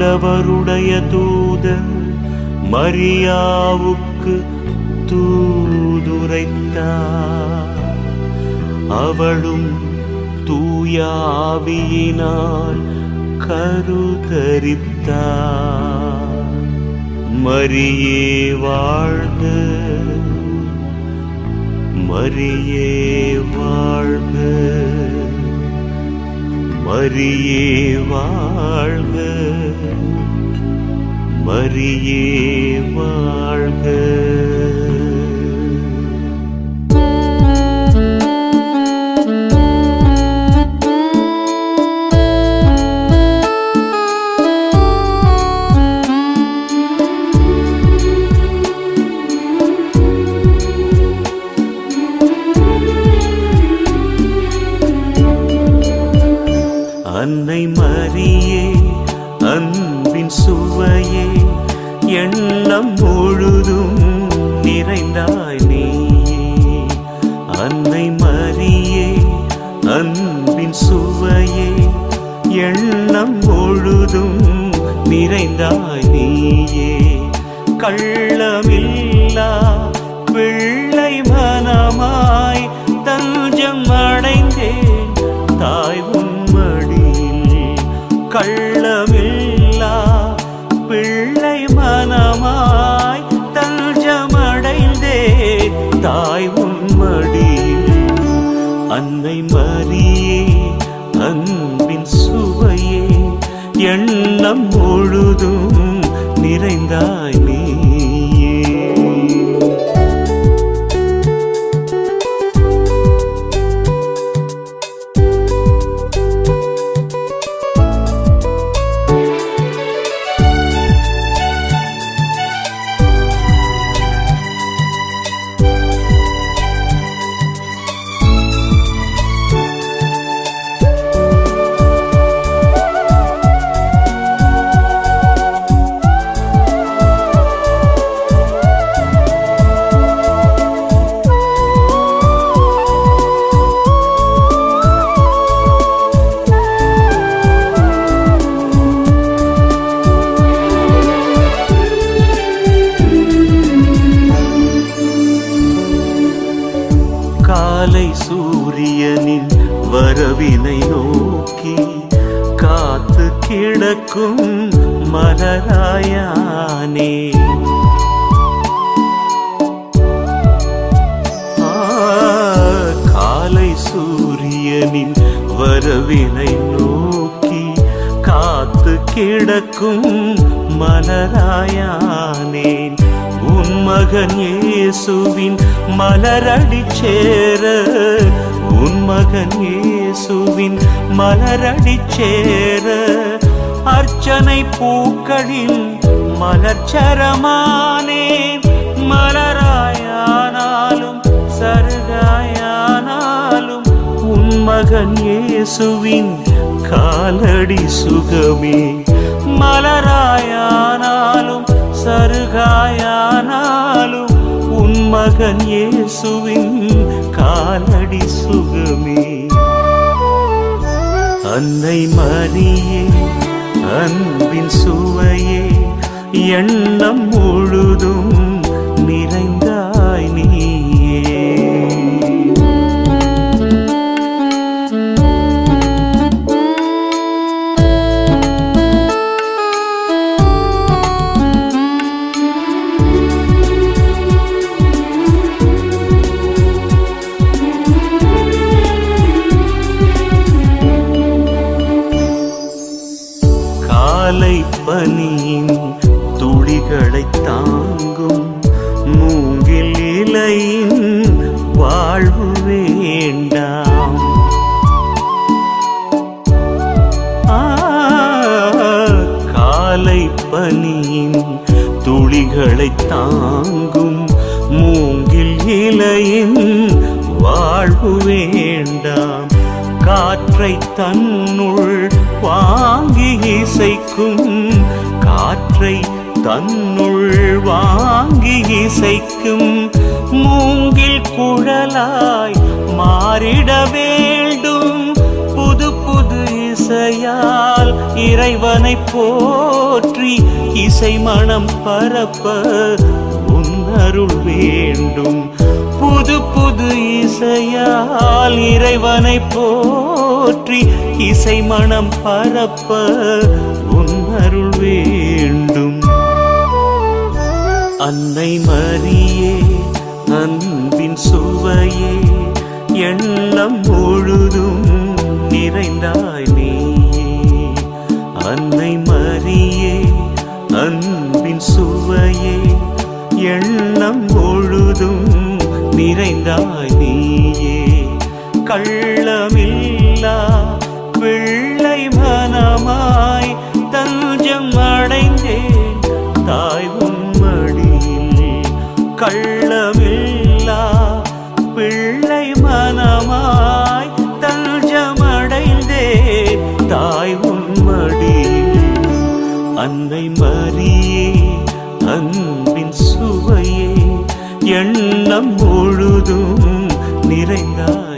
ஆண்டவருடைய தூதர் மரியாவுக்கு தூதுரைத்தார். அவளும் தூய ஆவியினால் கருத்தரித்தார். மரியே வாழ்க, மரியே வாழ்க, மரியே வாழ்க, மரியே வாழ்க. அன்னை மரியே அன்பின் சுவையே, எண்ணம் முழுதும் நிறைந்தாய் நீயே. அன்னை மரியே அன்பின் சுவையே, எண்ணம் முழுதும் நிறைந்தாய் நீயே. கள்ளமில்லா பிள்ளை மனமாய் தஞ்சம் அடைந்தேன் தாய் உம்மடியில். கள்ளமில்லா பிள்ளை மனமாய் தஞ்சமடைந்தேன் தாய் உம்மடியில். அன்னை மரியே அன்பின் சுவையே, எண்ணம் முழுதும் நிறைந்தாய் நீயே. காலை சூரியனின் வரவினை நோக்கி காத்து கிடக்கும் மலராயானே. காலை சூரியனின் வரவினை நோக்கி காத்து கிடக்கும் மலராயானேன். உன் மகன் இயேசுவின் மலரடி சேர, உன் மகன் இயேசுவின் மலரடி சேர, அர்ச்சனை பூக்களின் மலர்ச்சரமானேன். மலராயானாலும் சருகாயானாலும் உன் மகன் இயேசுவின் காலடி சுகமே. மலராயானாலும் சருகாயானாலும் உன் மகன் இயேசுவின் காலடி சுகமே. அன்னை மரியே அன்பின் சுவையே, எண்ணம் முழுதும் நிறைந்தாய் நீயே. காலை பனியின் துளிகளை தாங்கும் மூங்கில் இலையின் வாழ்வு வேண்டாம். காலை பனியின் துளிகளை தாங்கும் மூங்கில் இலையின் வாழ்வு வேண்டாம். காற்றை தன்னுள் வாங்கி இசைக்கும், காற்றை தன்னுள் வாங்கி இசைக்கும் மூங்கில் குழலாய் மாறிட வேண்டும். புது புது இசையால் இற இறைவனை போற்றி இசை மனம் பரப்ப உன் அருள் வேண்டும். புது புது இசையால் இறைவனை போற்றி இசை மனம் பரப்ப உன் அருள் வேண்டும். அன்னை மரியே அன்பின் சுவையே எண்ணம் முழுதும் நிறைந்தாய் நீயே. அன்னை மரியே அன்பின் சுவையே எண்ணம் முழுதும் நிறைந்தாய் நீயே. கள்ளமில்லா பிள்ளை மனமாய் தஞ்சம் அடைந்தேன் தாய் உன் மடியில். கள்ளமில்லா பிள்ளை மனமாய் தஞ்சம் அடைந்தேன் தாய் உன் மடியில். அன்னை மரியே அன்பின் சுவையே எண்ணம் முழுதும் நிறைந்தாய்.